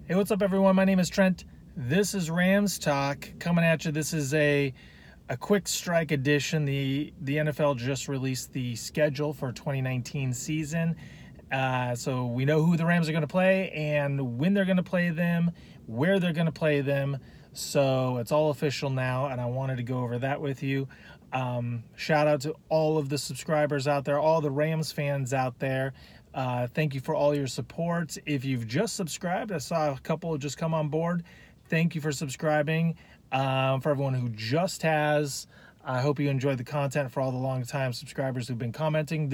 Hey, what's up, everyone? My name is Trent. This is Rams Talk coming at you. This is a quick strike edition. The NFL just released the schedule for 2019 season. So we know who the Rams are going to play and when they're going to play them, where they're going to play them. So it's all official now, and I wanted to go over that with you. Shout out to all of the subscribers out there, all the Rams fans out there. Thank you for all your support. If you've just subscribed, I saw a couple just come on board. Thank you for subscribing. For everyone who just has, I hope you enjoyed the content. For all the long-time subscribers who've been commenting,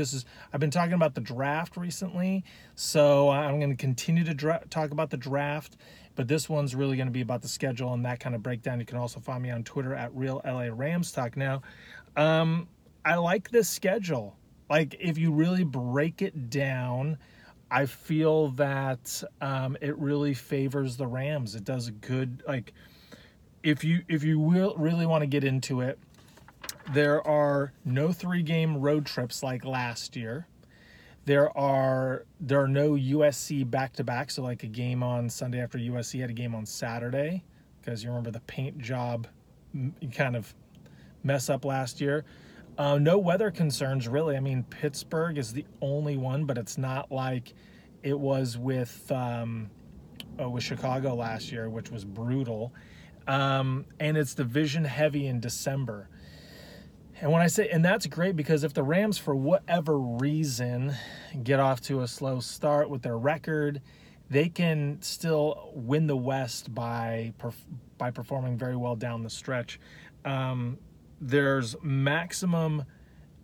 I've been talking about the draft recently, so I'm going to continue to talk about the draft, but this one's really going to be about the schedule and that kind of breakdown. You can also find me on Twitter at Real LA Rams Talk. Now, I like this schedule. Like, if you really break it down, I feel that it really favors the Rams. It does a good, like, if you really want to get into it, there are no 3-game road trips like last year. There are no USC back-to-back, so like a game on Sunday after USC had a game on Saturday, because you remember the paint job kind of mess up last year. No weather concerns, really. I mean, Pittsburgh is the only one, but it's not like it was with Chicago last year, which was brutal. And it's division heavy in December. And that's great, because if the Rams, for whatever reason, get off to a slow start with their record, they can still win the West by performing very well down the stretch. There's maximum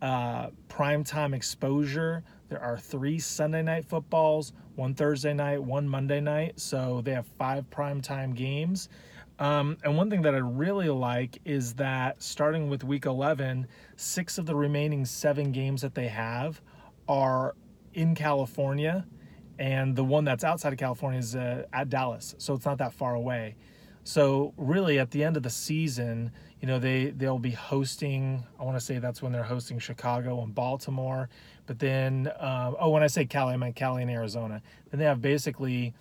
primetime exposure. There are 3 Sunday night footballs, 1 Thursday night, 1 Monday night. So they have 5 primetime games. And one thing that I really like is that starting with week 11, 6 of the remaining 7 games that they have are in California. And the one that's outside of California is at Dallas. So it's not that far away. So really, at the end of the season, you know, they'll be hosting, I want to say that's when they're hosting Chicago and Baltimore. But then, when I say Cali, I meant Cali and Arizona. Then they have basically,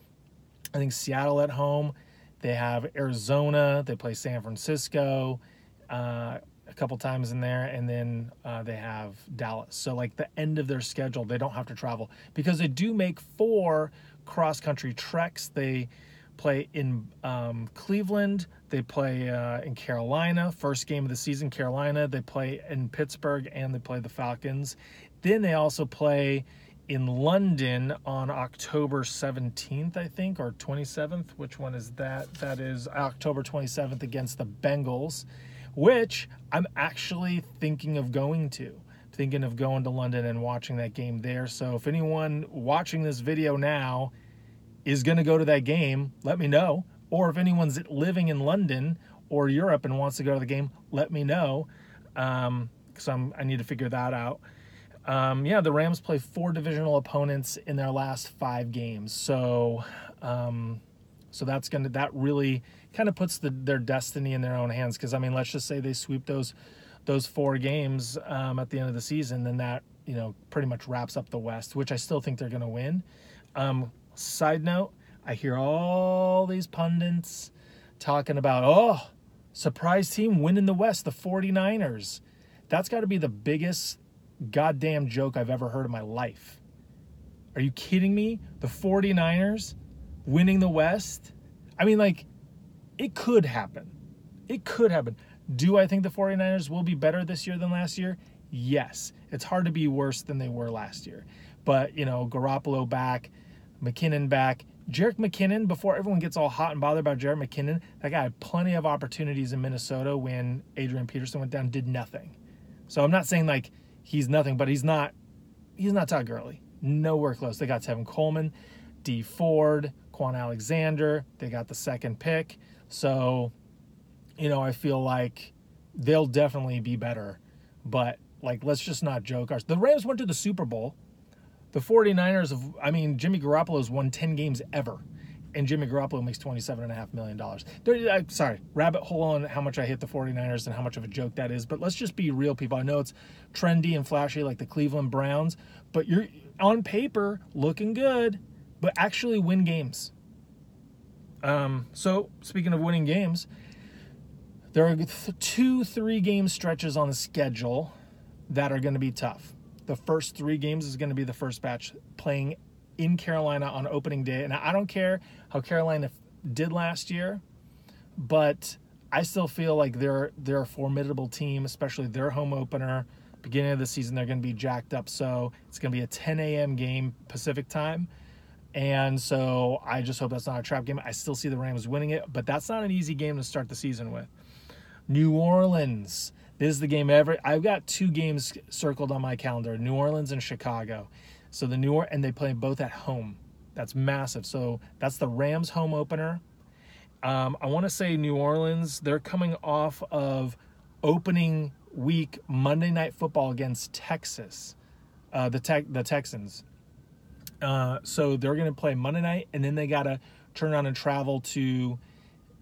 I think, Seattle at home. They have Arizona. They play San Francisco a couple times in there. And then they have Dallas. So, like, the end of their schedule, they don't have to travel. Because they do make 4 cross-country treks. They play in Cleveland. They play in Carolina. First game of the season, Carolina. They play in Pittsburgh, and they play the Falcons. Then they also play in London on October 17th, I think, or 27th. Which one is that? That is October 27th against the Bengals, which I'm actually thinking of going to. Thinking of going to London and watching that game there. So if anyone watching this video now is going to go to that game, let me know. Or if anyone's living in London or Europe and wants to go to the game, let me know, because I need to figure that out. The Rams play 4 divisional opponents in their last 5 games. So that really kind of puts their destiny in their own hands. Because, I mean, let's just say they sweep those 4 games at the end of the season, then that, you know, pretty much wraps up the West, which I still think they're going to win. Side note, I hear all these pundits talking about, surprise team winning the West, the 49ers. That's got to be the biggest goddamn joke I've ever heard in my life. Are you kidding me? The 49ers winning the West? I mean, like, it could happen. It could happen. Do I think the 49ers will be better this year than last year? Yes. It's hard to be worse than they were last year. But, you know, Garoppolo back, McKinnon back. Jerick McKinnon, before everyone gets all hot and bothered about Jerick McKinnon, that guy had plenty of opportunities in Minnesota when Adrian Peterson went down, did nothing. So I'm not saying, like, he's nothing, but he's not Todd Gurley. Nowhere close. They got Tevin Coleman, D Ford, Quan Alexander. They got the 2nd pick. So, you know, I feel like they'll definitely be better. But, like, let's just not joke. The Rams went to the Super Bowl. The 49ers, Jimmy Garoppolo's won 10 games ever. And Jimmy Garoppolo makes $27.5 million. Sorry, rabbit hole on how much I hate the 49ers and how much of a joke that is. But let's just be real, people. I know it's trendy and flashy like the Cleveland Browns. But you're, on paper, looking good. But actually win games. So speaking of winning games, there are 2-3 game stretches on the schedule that are going to be tough. The first 3 games is going to be the first batch playing in Carolina on opening day. And I don't care how Carolina did last year, but I still feel like they're a formidable team, especially their home opener. Beginning of the season, they're going to be jacked up. So it's going to be a 10 a.m. game Pacific time. And so I just hope that's not a trap game. I still see the Rams winning it, but that's not an easy game to start the season with. New Orleans. This is the game I've got 2 games circled on my calendar, New Orleans and Chicago. So and they play both at home. That's massive. So that's the Rams home opener. I want to say New Orleans, they're coming off of opening week Monday Night Football against Texas, the Texans. So they're going to play Monday night, and then they got to turn around and travel to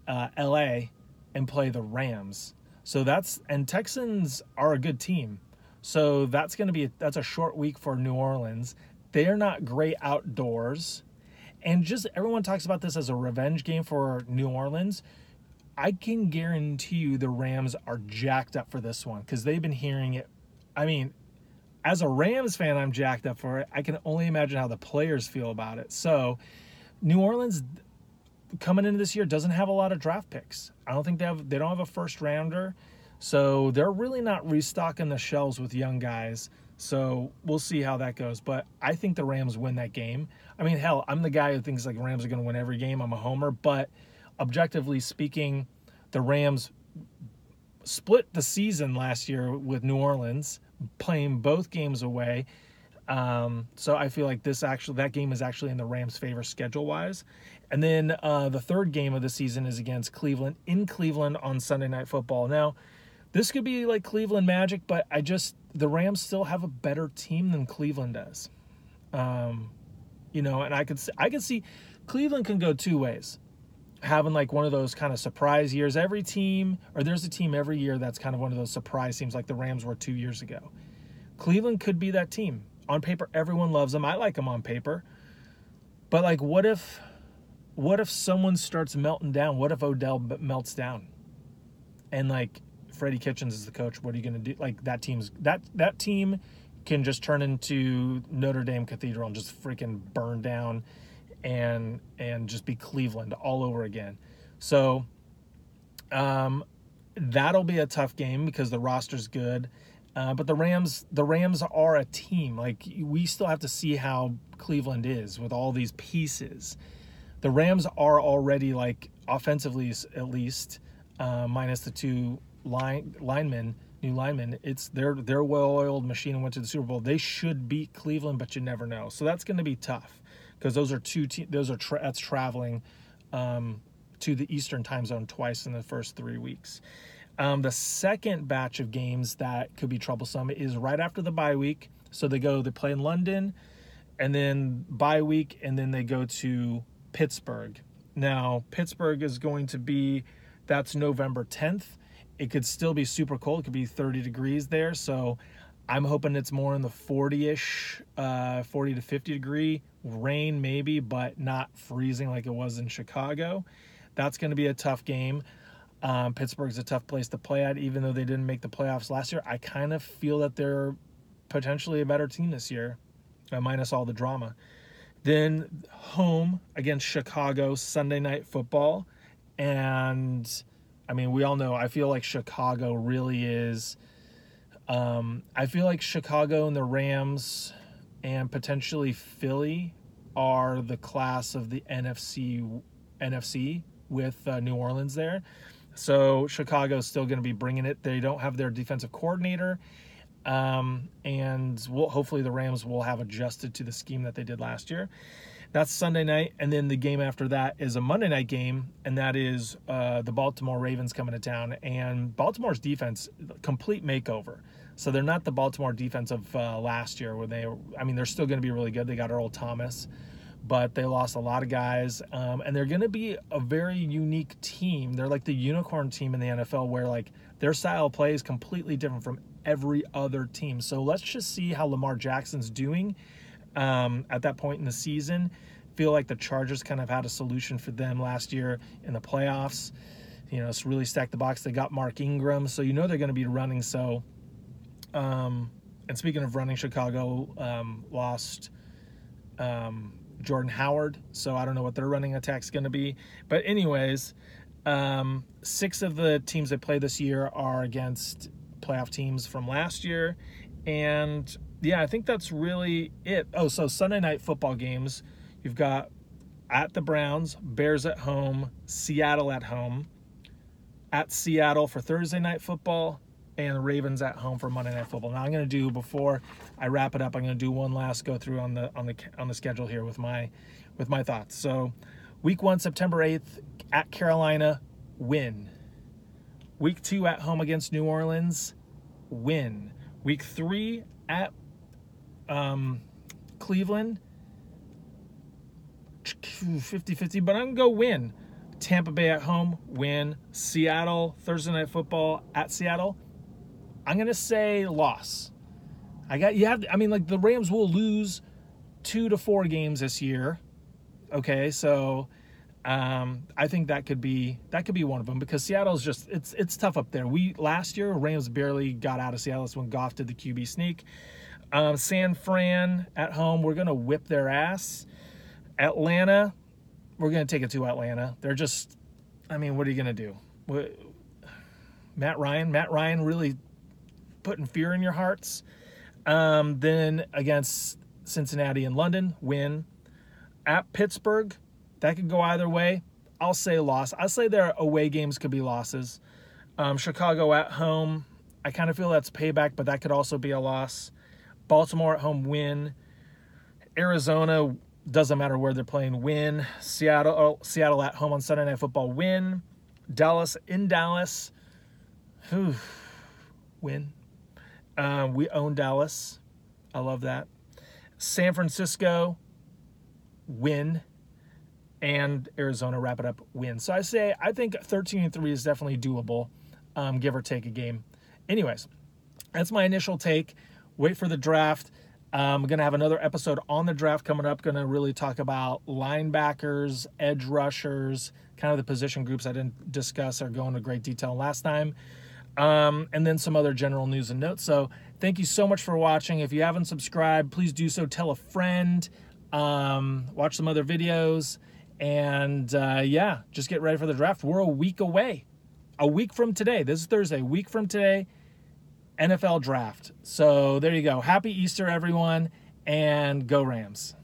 L.A. and play the Rams. So and Texans are a good team. So that's a short week for New Orleans. They're not great outdoors. And just everyone talks about this as a revenge game for New Orleans. I can guarantee you the Rams are jacked up for this one because they've been hearing it. I mean, as a Rams fan, I'm jacked up for it. I can only imagine how the players feel about it. So New Orleans coming into this year doesn't have a lot of draft picks. I don't think they don't have a first rounder. So they're really not restocking the shelves with young guys. So we'll see how that goes. But I think the Rams win that game. I mean, hell, I'm the guy who thinks like Rams are going to win every game. I'm a homer. But objectively speaking, the Rams split the season last year with New Orleans, playing both games away. So I feel like that game is actually in the Rams' favor schedule-wise. And then the third game of the season is against Cleveland, in Cleveland on Sunday Night Football. Now, this could be like Cleveland magic, but the Rams still have a better team than Cleveland does. And I could see Cleveland can go 2 ways. Having like one of those kind of surprise years. There's a team every year that's kind of one of those surprise teams like the Rams were 2 years ago. Cleveland could be that team. On paper, everyone loves them. I like them on paper. But like, what if someone starts melting down? What if Odell melts down? And like Freddie Kitchens is the coach. What are you going to do? Like that team can just turn into Notre Dame Cathedral and just freaking burn down and just be Cleveland all over again. So that'll be a tough game because the roster's good. But the Rams are a team. Like, we still have to see how Cleveland is with all these pieces. The Rams are already, like, offensively at least, minus the 2 new linemen. They're a well-oiled machine and went to the Super Bowl. They should beat Cleveland, but you never know. So that's going to be tough because those are that's traveling to the Eastern time zone twice in the first 3 weeks. The second batch of games that could be troublesome is right after the bye week. So they play in London, and then bye week, and then they go to Pittsburgh. Now, Pittsburgh is going to be, that's November 10th. It could still be super cold. It could be 30 degrees there. So I'm hoping it's more in the 40-ish, 40 to 50 degree rain maybe, but not freezing like it was in Chicago. That's going to be a tough game. Pittsburgh's a tough place to play at, even though they didn't make the playoffs last year. I kind of feel that they're potentially a better team this year, minus all the drama. Then home against Chicago, Sunday Night Football. And, I mean, we all know, I feel like Chicago really is. I feel like Chicago and the Rams and potentially Philly are the class of the NFC with New Orleans there. So Chicago's still going to be bringing it. They don't have their defensive coordinator, and hopefully the Rams will have adjusted to the scheme that they did last year. That's Sunday night, and then the game after that is a Monday night game, and that is the Baltimore Ravens coming to town. And Baltimore's defense, complete makeover. So they're not the Baltimore defense of last year where they're still going to be really good. They got Earl Thomas, but they lost a lot of guys, and they're going to be a very unique team. They're like the unicorn team in the NFL where like their style of play is completely different from every other team. So let's just see how Lamar Jackson's doing at that point in the season. feel like the Chargers kind of had a solution for them last year in the playoffs. It's really stacked the box. They got Mark Ingram, so they're going to be running. So, and speaking of running, Chicago lost Jordan Howard, so I don't know what their running attack's going to be. But anyways, 6 of the teams that play this year are against playoff teams from last year. And, yeah, I think that's really it. Oh, so Sunday night football games, you've got at the Browns, Bears at home, Seattle at home, at Seattle for Thursday night football, and the Ravens at home for Monday Night Football. Now I'm going to do, before I wrap it up, I'm going to do one last go through on the schedule here with my thoughts. So, Week 1, September 8th, at Carolina, win. Week 2 at home against New Orleans, win. Week 3 at Cleveland, 50-50, but I'm going to go win. Tampa Bay at home, win. Seattle, Thursday Night Football at Seattle, I'm going to say loss. The Rams will lose 2 to 4 games this year. Okay, so I think that could be one of them, because Seattle's just it's tough up there. Last year Rams barely got out of Seattle. That's when Goff did the QB sneak. San Fran at home, we're going to whip their ass. Atlanta, we're going to take it to Atlanta. They're just, what are you going to do? Matt Ryan really putting fear in your hearts. Then against Cincinnati and London, win. At Pittsburgh, that could go either way. I'll say loss. I'll say their away games could be losses. Chicago at home, I kind of feel that's payback, but that could also be a loss. Baltimore at home, win. Arizona, doesn't matter where they're playing, win. Seattle at home on Sunday Night Football, win. Dallas in Dallas, win. We own Dallas. I love that. San Francisco, win. And Arizona, wrap it up, win. So I think 13-3 is definitely doable, give or take a game. Anyways, that's my initial take. Wait for the draft. I'm going to have another episode on the draft coming up. Going to really talk about linebackers, edge rushers, kind of the position groups I didn't discuss or go into great detail last time. And then some other general news and notes. So thank you so much for watching. If you haven't subscribed, please do so. Tell a friend. Watch some other videos. And, just get ready for the draft. We're a week away. A week from today. This is Thursday. A week from today, NFL draft. So there you go. Happy Easter, everyone, and go Rams.